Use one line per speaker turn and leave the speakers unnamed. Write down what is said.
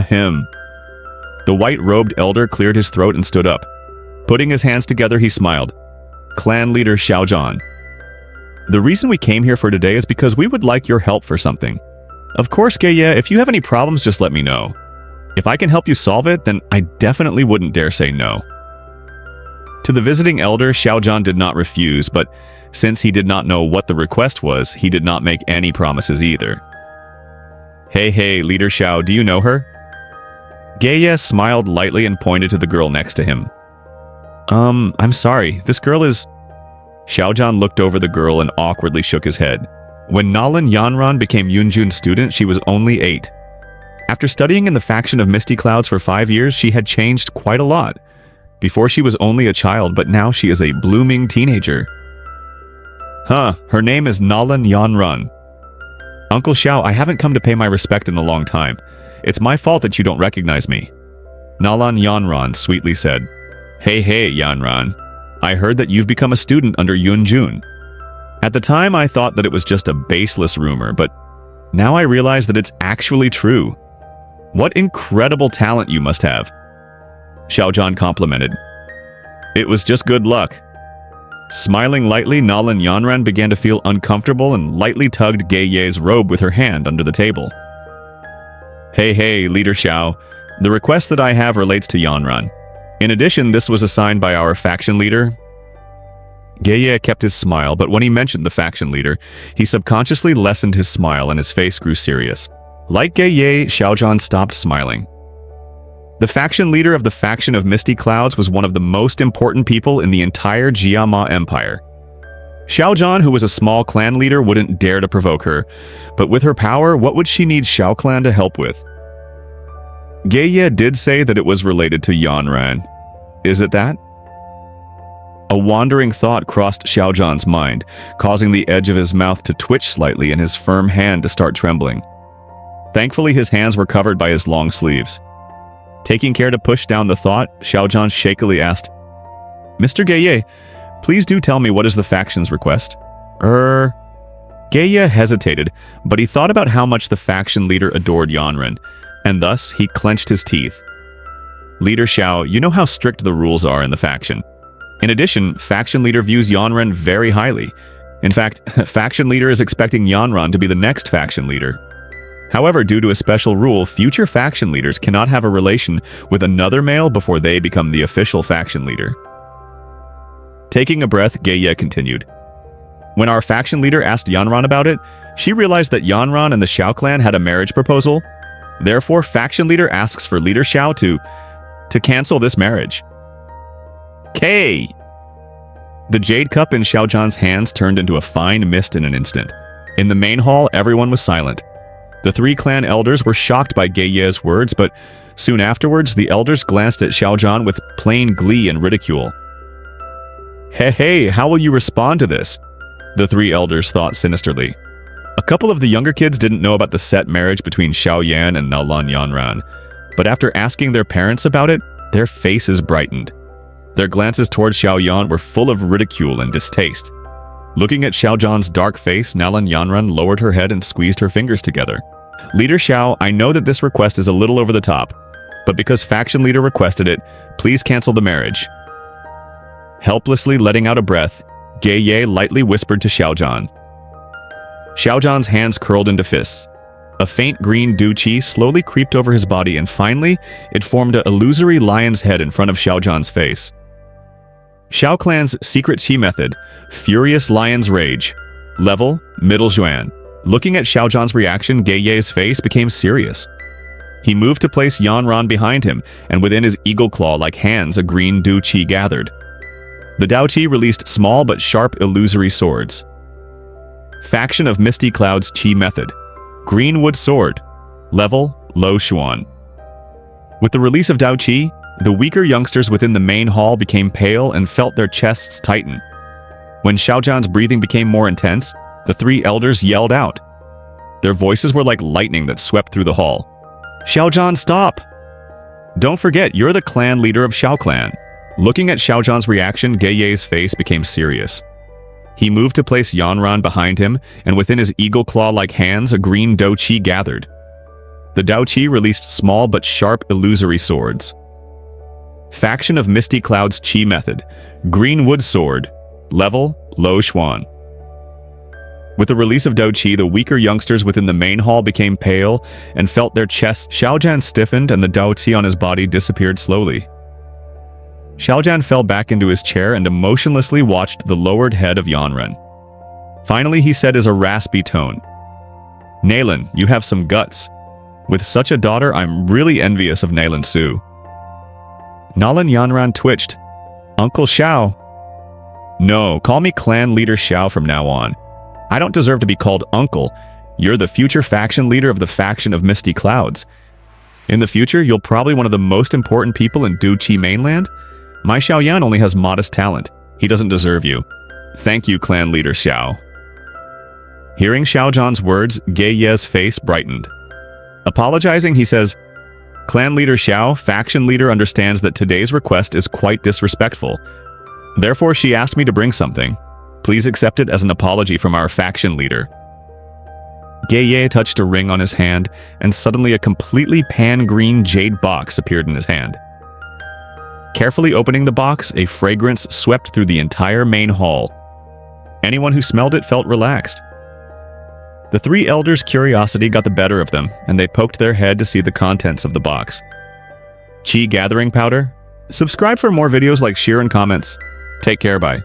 Him. The white-robed elder cleared his throat and stood up. Putting his hands together, he smiled. Clan leader Xiao Yan. The reason we came here for today is because we would like your help for something. Of course, Geye, if you have any problems, just let me know. If I can help you solve it, then I definitely wouldn't dare say no. To the visiting elder, Xiao Yan did not refuse, but since he did not know what the request was, he did not make any promises either. Hey, Leader Xiao, do you know her? Geye smiled lightly and pointed to the girl next to him. I'm sorry, this girl is... Xiao Yan looked over the girl and awkwardly shook his head. When Nalan Yanran became Yunjun's student, she was only 8. After studying in the faction of Misty Clouds for 5 years, she had changed quite a lot. Before she was only a child, but now she is a blooming teenager. Her name is Nalan Yanran. Uncle Xiao, I haven't come to pay my respect in a long time. It's my fault that you don't recognize me. Nalan Yanran sweetly said. Hey, Yanran. I heard that you've become a student under Yunjun. At the time, I thought that it was just a baseless rumor, but now I realize that it's actually true. What incredible talent you must have. Xiao Yan complimented. It was just good luck. Smiling lightly, Nalan Yanran began to feel uncomfortable and lightly tugged Geye's robe with her hand under the table. Hey, Leader Xiao. The request that I have relates to Yanran. In addition, this was assigned by our faction leader. Geye kept his smile, but when he mentioned the faction leader, he subconsciously lessened his smile and his face grew serious. Like Geye, Xiao Yan stopped smiling. The faction leader of the faction of Misty Clouds was one of the most important people in the entire Jiama Empire. Xiao Yan, who was a small clan leader, wouldn't dare to provoke her, but with her power, what would she need Xiao Clan to help with? Geye did say that it was related to Yanran. Is it that? A wandering thought crossed Xiao Yan's mind, causing the edge of his mouth to twitch slightly and his firm hand to start trembling. Thankfully, his hands were covered by his long sleeves. Taking care to push down the thought, Xiao Yan shakily asked, Mr. Geye, please do tell me what is the faction's request. Geye hesitated, but he thought about how much the faction leader adored Yanran, and thus he clenched his teeth. Leader Xiao, you know how strict the rules are in the faction. In addition, faction leader views Yanran very highly. In fact, faction leader is expecting Yanran to be the next faction leader. However, due to a special rule, future faction leaders cannot have a relation with another male before they become the official faction leader. Taking a breath, Geye continued. When our faction leader asked Yanran about it, she realized that Yanran and the Xiao clan had a marriage proposal. Therefore, faction leader asks for Leader Xiao to cancel this marriage. K. The jade cup in Xiao Yan's hands turned into a fine mist in an instant. In the main hall, everyone was silent. The 3 clan elders were shocked by Geye's words, but soon afterwards, the elders glanced at Xiao Yan with plain glee and ridicule. Hey, how will you respond to this? The 3 elders thought sinisterly. A couple of the younger kids didn't know about the set marriage between Xiao Yan and Nalan Yanran, but after asking their parents about it, their faces brightened. Their glances towards Xiao Yan were full of ridicule and distaste. Looking at Xiao Yan's dark face, Nalan Yanran lowered her head and squeezed her fingers together. Leader Xiao, I know that this request is a little over the top, but because faction leader requested it, please cancel the marriage. Helplessly letting out a breath, Geye lightly whispered to Xiao Yan. Xiao Yan's hands curled into fists. A faint green dew chi slowly creeped over his body and finally, it formed an illusory lion's head in front of Xiao Yan's face. Xiao Clan's secret chi method, Furious Lion's Rage. Level, Middle Xuan. Looking at Xiao Yan's reaction, Geye's face became serious. He moved to place Yanran behind him, and within his eagle claw-like hands, a green dew chi gathered. The Dao Chi released small but sharp illusory swords. Faction of Misty Clouds Chi Method. Greenwood Sword. Level, Low Xuan. With the release of Dao Chi, the weaker youngsters within the main hall became pale and felt their chests tighten. When Xiao Yan's breathing became more intense, the 3 elders yelled out. Their voices were like lightning that swept through the hall. Xiao Yan, stop! Don't forget, you're the clan leader of Xiao Clan. Looking at Xiao Yan's reaction, Geye's face became serious. He moved to place Yanran behind him, and within his eagle claw-like hands, a green Dou Chi gathered. The Dao Qi released small but sharp illusory swords. Faction of Misty Cloud's Qi method. Green Wood Sword. Level, Low Xuan. With the release of Dao Qi, the weaker youngsters within the main hall became pale and felt their chests. Xiao Yan stiffened and the Dao Qi on his body disappeared slowly. Xiao Yan fell back into his chair and emotionlessly watched the lowered head of Yanren. Finally, he said in a raspy tone, "Nailin, you have some guts. With such a daughter, I'm really envious of Nailin Su." Nalan Yanran twitched. "Uncle Xiao." "No, call me clan leader Xiao from now on. I don't deserve to be called uncle. You're the future faction leader of the faction of Misty Clouds. In the future, you'll probably one of the most important people in Duqi mainland. My Xiao Yan only has modest talent. He doesn't deserve you. Thank you, clan leader Xiao." Hearing Xiao Zhan's words, Ge Ye's face brightened. Apologizing, he says, "Clan leader Xiao, faction leader understands that today's request is quite disrespectful. Therefore, she asked me to bring something. Please accept it as an apology from our faction leader." Ge Ye touched a ring on his hand, and suddenly a completely pan-green jade box appeared in his hand. Carefully opening the box, a fragrance swept through the entire main hall. Anyone who smelled it felt relaxed. The three elders' curiosity got the better of them, and they poked their head to see the contents of the box. Qi gathering powder? Subscribe for more videos like, share, and comments. Take care, bye.